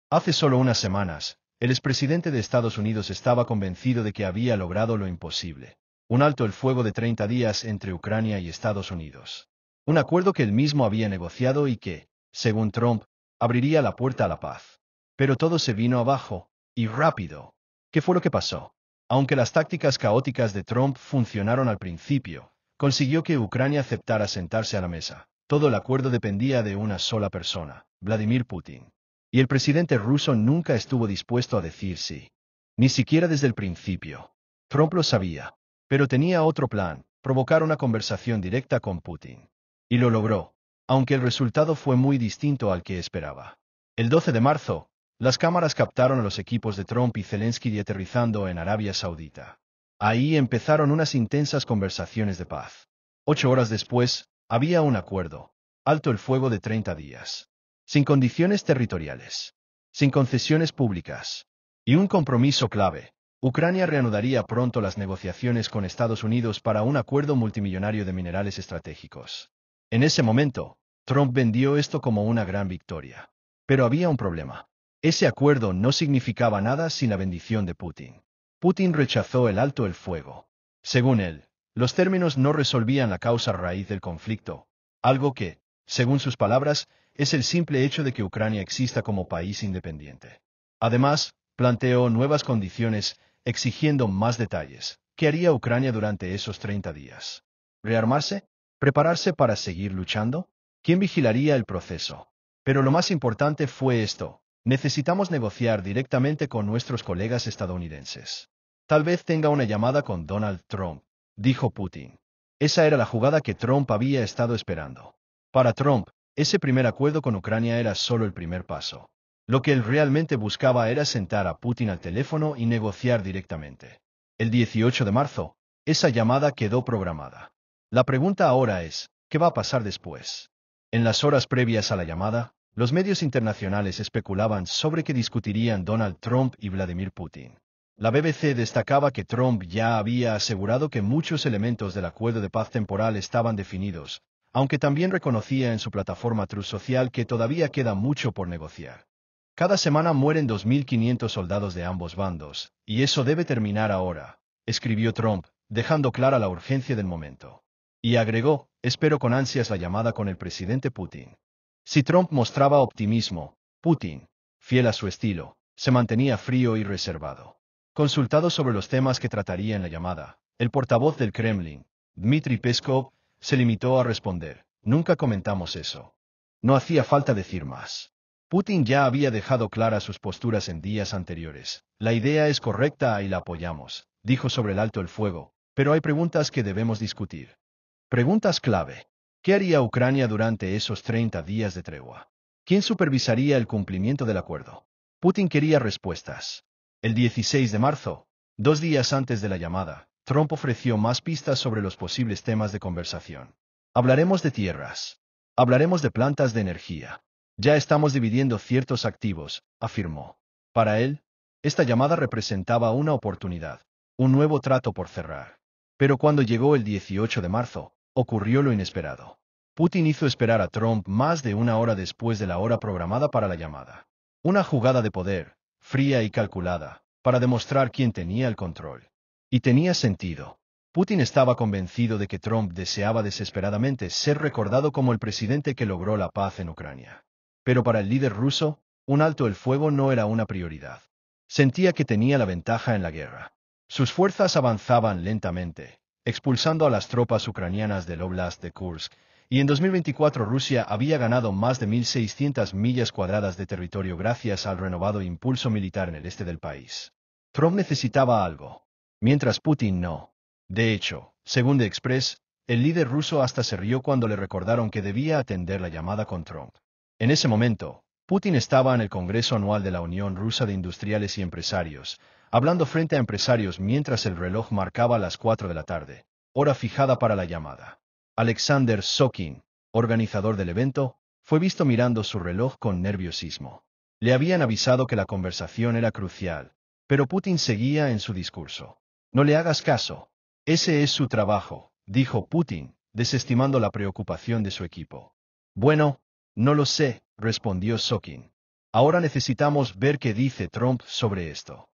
Hace solo unas semanas, el expresidente de Estados Unidos estaba convencido de que había logrado lo imposible. Un alto el fuego de 30 días entre Ucrania y Estados Unidos. Un acuerdo que él mismo había negociado y que, según Trump, abriría la puerta a la paz. Pero todo se vino abajo, y rápido. ¿Qué fue lo que pasó? Aunque las tácticas caóticas de Trump funcionaron al principio, consiguió que Ucrania aceptara sentarse a la mesa. Todo el acuerdo dependía de una sola persona, Vladimir Putin. Y el presidente ruso nunca estuvo dispuesto a decir sí. Ni siquiera desde el principio. Trump lo sabía. Pero tenía otro plan, provocar una conversación directa con Putin. Y lo logró, aunque el resultado fue muy distinto al que esperaba. El 12 de marzo, las cámaras captaron a los equipos de Trump y Zelensky aterrizando en Arabia Saudita. Ahí empezaron unas intensas conversaciones de paz. 8 horas después, había un acuerdo. Alto el fuego de 30 días. Sin condiciones territoriales. Sin concesiones públicas. Y un compromiso clave. Ucrania reanudaría pronto las negociaciones con Estados Unidos para un acuerdo multimillonario de minerales estratégicos. En ese momento, Trump vendió esto como una gran victoria. Pero había un problema. Ese acuerdo no significaba nada sin la bendición de Putin. Putin rechazó el alto el fuego. Según él, los términos no resolvían la causa raíz del conflicto, algo que, según sus palabras, es el simple hecho de que Ucrania exista como país independiente. Además, planteó nuevas condiciones, exigiendo más detalles. ¿Qué haría Ucrania durante esos 30 días? ¿Rearmarse? ¿Prepararse para seguir luchando? ¿Quién vigilaría el proceso? Pero lo más importante fue esto. Necesitamos negociar directamente con nuestros colegas estadounidenses. Tal vez tenga una llamada con Donald Trump, dijo Putin. Esa era la jugada que Trump había estado esperando. Para Trump, ese primer acuerdo con Ucrania era solo el primer paso. Lo que él realmente buscaba era sentar a Putin al teléfono y negociar directamente. El 18 de marzo, esa llamada quedó programada. La pregunta ahora es, ¿qué va a pasar después? En las horas previas a la llamada, los medios internacionales especulaban sobre qué discutirían Donald Trump y Vladimir Putin. La BBC destacaba que Trump ya había asegurado que muchos elementos del acuerdo de paz temporal estaban definidos, aunque también reconocía en su plataforma Truth Social que todavía queda mucho por negociar. Cada semana mueren 2.500 soldados de ambos bandos, y eso debe terminar ahora, escribió Trump, dejando clara la urgencia del momento. Y agregó, espero con ansias la llamada con el presidente Putin. Si Trump mostraba optimismo, Putin, fiel a su estilo, se mantenía frío y reservado. Consultado sobre los temas que trataría en la llamada, el portavoz del Kremlin, Dmitry Peskov, se limitó a responder, nunca comentamos eso. No hacía falta decir más. Putin ya había dejado claras sus posturas en días anteriores. La idea es correcta y la apoyamos, dijo sobre el alto el fuego, pero hay preguntas que debemos discutir. Preguntas clave. ¿Qué haría Ucrania durante esos 30 días de tregua? ¿Quién supervisaría el cumplimiento del acuerdo? Putin quería respuestas. El 16 de marzo, 2 días antes de la llamada, Trump ofreció más pistas sobre los posibles temas de conversación. Hablaremos de tierras. Hablaremos de plantas de energía. Ya estamos dividiendo ciertos activos, afirmó. Para él, esta llamada representaba una oportunidad, un nuevo trato por cerrar. Pero cuando llegó el 18 de marzo, ocurrió lo inesperado. Putin hizo esperar a Trump más de una hora después de la hora programada para la llamada. Una jugada de poder, fría y calculada, para demostrar quién tenía el control. Y tenía sentido. Putin estaba convencido de que Trump deseaba desesperadamente ser recordado como el presidente que logró la paz en Ucrania. Pero para el líder ruso, un alto el fuego no era una prioridad. Sentía que tenía la ventaja en la guerra. Sus fuerzas avanzaban lentamente, expulsando a las tropas ucranianas del Oblast de Kursk, y en 2024 Rusia había ganado más de 1.600 millas cuadradas de territorio gracias al renovado impulso militar en el este del país. Trump necesitaba algo, mientras Putin no. De hecho, según The Express, el líder ruso hasta se rió cuando le recordaron que debía atender la llamada con Trump. En ese momento, Putin estaba en el Congreso Anual de la Unión Rusa de Industriales y Empresarios, hablando frente a empresarios mientras el reloj marcaba las 4 de la tarde, hora fijada para la llamada. Alexander Sokin, organizador del evento, fue visto mirando su reloj con nerviosismo. Le habían avisado que la conversación era crucial, pero Putin seguía en su discurso. No le hagas caso. Ese es su trabajo, dijo Putin, desestimando la preocupación de su equipo. Bueno, no lo sé, respondió Sokin. Ahora necesitamos ver qué dice Trump sobre esto.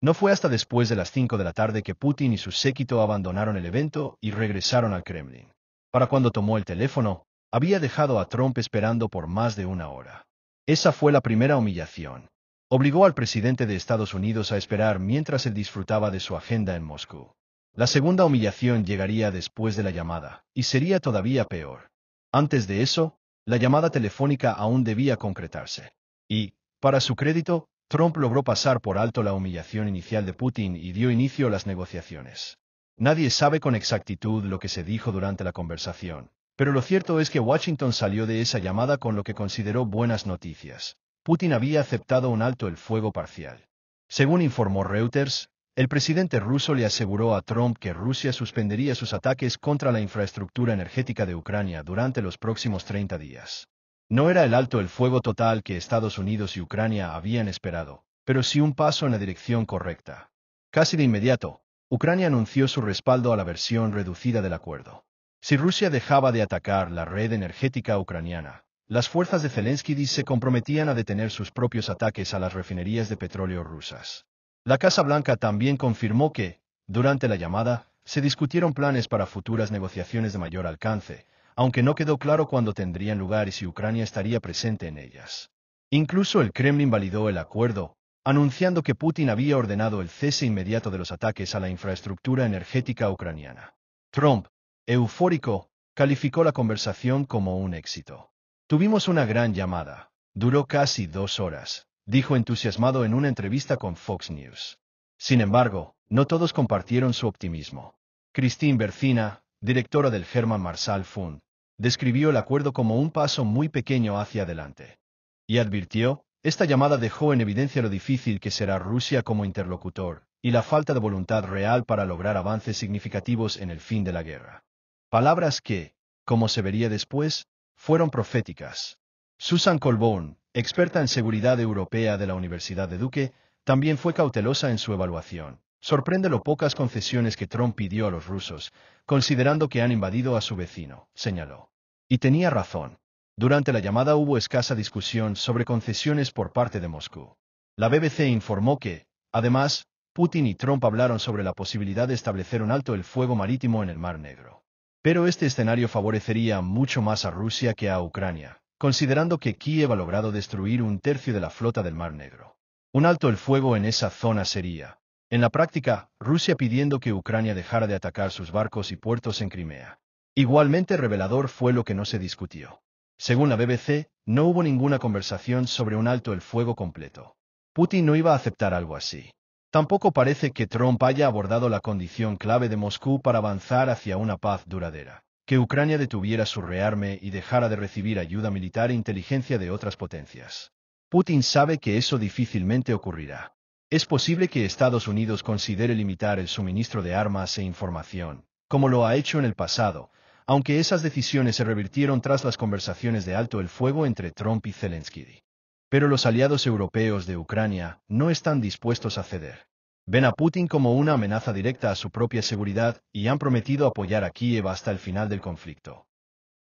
No fue hasta después de las 5 de la tarde que Putin y su séquito abandonaron el evento y regresaron al Kremlin. Para cuando tomó el teléfono, había dejado a Trump esperando por más de una hora. Esa fue la primera humillación. Obligó al presidente de Estados Unidos a esperar mientras él disfrutaba de su agenda en Moscú. La segunda humillación llegaría después de la llamada, y sería todavía peor. Antes de eso, la llamada telefónica aún debía concretarse. Y, para su crédito, Trump logró pasar por alto la humillación inicial de Putin y dio inicio a las negociaciones. Nadie sabe con exactitud lo que se dijo durante la conversación, pero lo cierto es que Washington salió de esa llamada con lo que consideró buenas noticias. Putin había aceptado un alto el fuego parcial. Según informó Reuters, el presidente ruso le aseguró a Trump que Rusia suspendería sus ataques contra la infraestructura energética de Ucrania durante los próximos 30 días. No era el alto el fuego total que Estados Unidos y Ucrania habían esperado, pero sí un paso en la dirección correcta. Casi de inmediato, Ucrania anunció su respaldo a la versión reducida del acuerdo. Si Rusia dejaba de atacar la red energética ucraniana, las fuerzas de Zelensky se comprometían a detener sus propios ataques a las refinerías de petróleo rusas. La Casa Blanca también confirmó que, durante la llamada, se discutieron planes para futuras negociaciones de mayor alcance, aunque no quedó claro cuándo tendrían lugar y si Ucrania estaría presente en ellas. Incluso el Kremlin validó el acuerdo, anunciando que Putin había ordenado el cese inmediato de los ataques a la infraestructura energética ucraniana. Trump, eufórico, calificó la conversación como un éxito. Tuvimos una gran llamada. Duró casi 2 horas, dijo entusiasmado en una entrevista con Fox News. Sin embargo, no todos compartieron su optimismo. Christine Bercina, directora del Hermann Marshall Fund, describió el acuerdo como un paso muy pequeño hacia adelante. Y advirtió, esta llamada dejó en evidencia lo difícil que será Rusia como interlocutor, y la falta de voluntad real para lograr avances significativos en el fin de la guerra. Palabras que, como se vería después, fueron proféticas. Susan Colborne, experta en seguridad europea de la Universidad de Duke, también fue cautelosa en su evaluación. Sorprende lo pocas concesiones que Trump pidió a los rusos, considerando que han invadido a su vecino, señaló. Y tenía razón. Durante la llamada hubo escasa discusión sobre concesiones por parte de Moscú. La BBC informó que, además, Putin y Trump hablaron sobre la posibilidad de establecer un alto el fuego marítimo en el Mar Negro. Pero este escenario favorecería mucho más a Rusia que a Ucrania, considerando que Kiev ha logrado destruir un tercio de la flota del Mar Negro. Un alto el fuego en esa zona sería, en la práctica, Rusia pidiendo que Ucrania dejara de atacar sus barcos y puertos en Crimea. Igualmente revelador fue lo que no se discutió. Según la BBC, no hubo ninguna conversación sobre un alto el fuego completo. Putin no iba a aceptar algo así. Tampoco parece que Trump haya abordado la condición clave de Moscú para avanzar hacia una paz duradera, que Ucrania detuviera su rearme y dejara de recibir ayuda militar e inteligencia de otras potencias. Putin sabe que eso difícilmente ocurrirá. Es posible que Estados Unidos considere limitar el suministro de armas e información, como lo ha hecho en el pasado, aunque esas decisiones se revirtieron tras las conversaciones de alto el fuego entre Trump y Zelensky. Pero los aliados europeos de Ucrania no están dispuestos a ceder. Ven a Putin como una amenaza directa a su propia seguridad y han prometido apoyar a Kiev hasta el final del conflicto.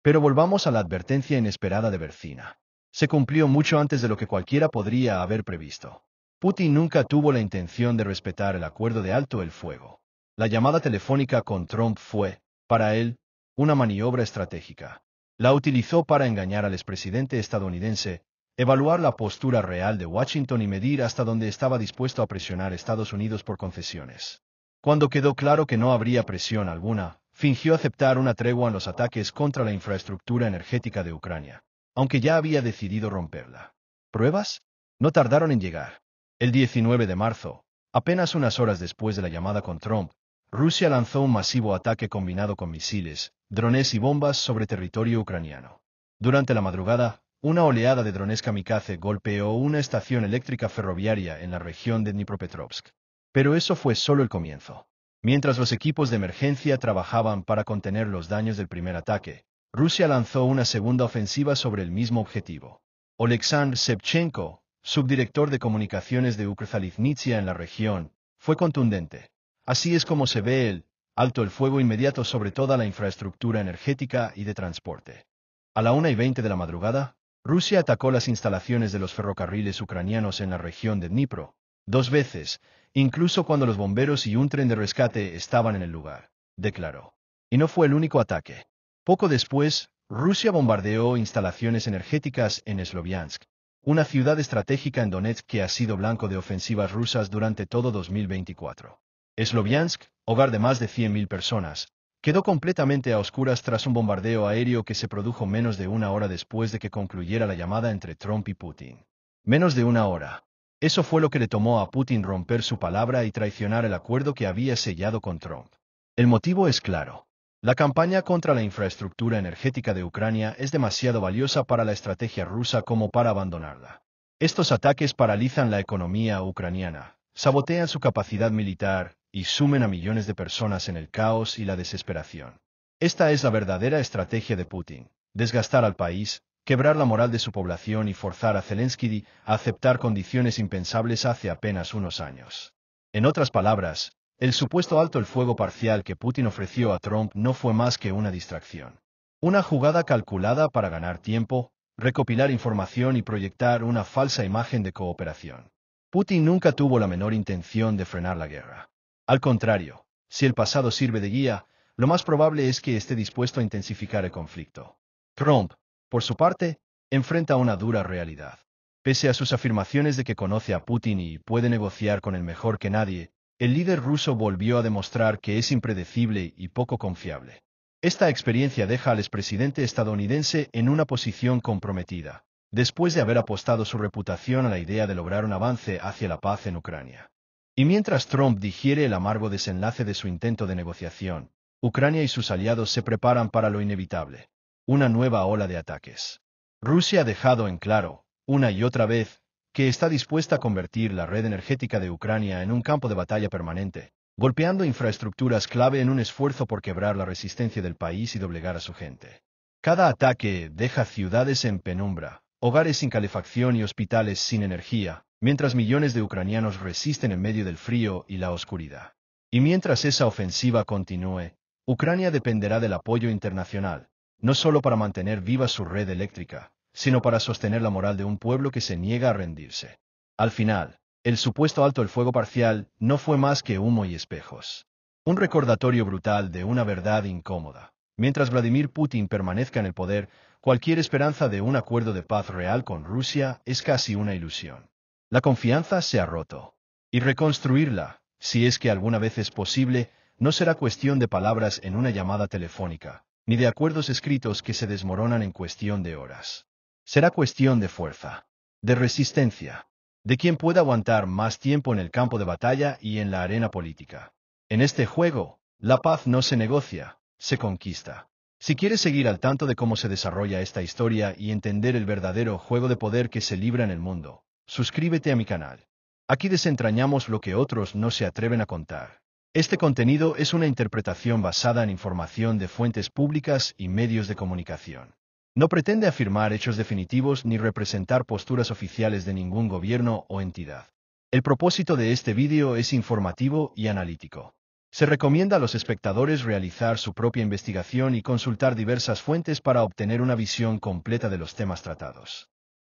Pero volvamos a la advertencia inesperada de Bercina. Se cumplió mucho antes de lo que cualquiera podría haber previsto. Putin nunca tuvo la intención de respetar el acuerdo de alto el fuego. La llamada telefónica con Trump fue, para él, una maniobra estratégica. La utilizó para engañar al expresidente estadounidense, evaluar la postura real de Washington y medir hasta dónde estaba dispuesto a presionar a Estados Unidos por concesiones. Cuando quedó claro que no habría presión alguna, fingió aceptar una tregua en los ataques contra la infraestructura energética de Ucrania, aunque ya había decidido romperla. ¿Pruebas? No tardaron en llegar. El 19 de marzo, apenas unas horas después de la llamada con Trump, Rusia lanzó un masivo ataque combinado con misiles, drones y bombas sobre territorio ucraniano. Durante la madrugada, una oleada de drones kamikaze golpeó una estación eléctrica ferroviaria en la región de Dnipropetrovsk. Pero eso fue solo el comienzo. Mientras los equipos de emergencia trabajaban para contener los daños del primer ataque, Rusia lanzó una segunda ofensiva sobre el mismo objetivo. Oleksandr Shevchenko, subdirector de comunicaciones de Ukrzaliznytsia en la región, fue contundente. Así es como se ve el alto el fuego inmediato sobre toda la infraestructura energética y de transporte. A la 1:20 de la madrugada, Rusia atacó las instalaciones de los ferrocarriles ucranianos en la región de Dnipro 2 veces, incluso cuando los bomberos y un tren de rescate estaban en el lugar, declaró. Y no fue el único ataque. Poco después, Rusia bombardeó instalaciones energéticas en Sloviansk, una ciudad estratégica en Donetsk que ha sido blanco de ofensivas rusas durante todo 2024. Sloviansk, hogar de más de 100.000 personas, quedó completamente a oscuras tras un bombardeo aéreo que se produjo menos de una hora después de que concluyera la llamada entre Trump y Putin. Menos de una hora. Eso fue lo que le tomó a Putin romper su palabra y traicionar el acuerdo que había sellado con Trump. El motivo es claro. La campaña contra la infraestructura energética de Ucrania es demasiado valiosa para la estrategia rusa como para abandonarla. Estos ataques paralizan la economía ucraniana, sabotean su capacidad militar y sumen a millones de personas en el caos y la desesperación. Esta es la verdadera estrategia de Putin: desgastar al país, quebrar la moral de su población y forzar a Zelensky a aceptar condiciones impensables hace apenas unos años. En otras palabras, el supuesto alto el fuego parcial que Putin ofreció a Trump no fue más que una distracción. Una jugada calculada para ganar tiempo, recopilar información y proyectar una falsa imagen de cooperación. Putin nunca tuvo la menor intención de frenar la guerra. Al contrario, si el pasado sirve de guía, lo más probable es que esté dispuesto a intensificar el conflicto. Trump, por su parte, enfrenta una dura realidad. Pese a sus afirmaciones de que conoce a Putin y puede negociar con él mejor que nadie, el líder ruso volvió a demostrar que es impredecible y poco confiable. Esta experiencia deja al expresidente estadounidense en una posición comprometida, después de haber apostado su reputación a la idea de lograr un avance hacia la paz en Ucrania. Y mientras Trump digiere el amargo desenlace de su intento de negociación, Ucrania y sus aliados se preparan para lo inevitable: una nueva ola de ataques. Rusia ha dejado en claro, una y otra vez, que está dispuesta a convertir la red energética de Ucrania en un campo de batalla permanente, golpeando infraestructuras clave en un esfuerzo por quebrar la resistencia del país y doblegar a su gente. Cada ataque deja ciudades en penumbra, hogares sin calefacción y hospitales sin energía, mientras millones de ucranianos resisten en medio del frío y la oscuridad. Y mientras esa ofensiva continúe, Ucrania dependerá del apoyo internacional, no solo para mantener viva su red eléctrica, sino para sostener la moral de un pueblo que se niega a rendirse. Al final, el supuesto alto el fuego parcial no fue más que humo y espejos. Un recordatorio brutal de una verdad incómoda. Mientras Vladimir Putin permanezca en el poder, cualquier esperanza de un acuerdo de paz real con Rusia es casi una ilusión. La confianza se ha roto. Y reconstruirla, si es que alguna vez es posible, no será cuestión de palabras en una llamada telefónica, ni de acuerdos escritos que se desmoronan en cuestión de horas. Será cuestión de fuerza, de resistencia, de quien pueda aguantar más tiempo en el campo de batalla y en la arena política. En este juego, la paz no se negocia, se conquista. Si quieres seguir al tanto de cómo se desarrolla esta historia y entender el verdadero juego de poder que se libra en el mundo, suscríbete a mi canal. Aquí desentrañamos lo que otros no se atreven a contar. Este contenido es una interpretación basada en información de fuentes públicas y medios de comunicación. No pretende afirmar hechos definitivos ni representar posturas oficiales de ningún gobierno o entidad. El propósito de este vídeo es informativo y analítico. Se recomienda a los espectadores realizar su propia investigación y consultar diversas fuentes para obtener una visión completa de los temas tratados.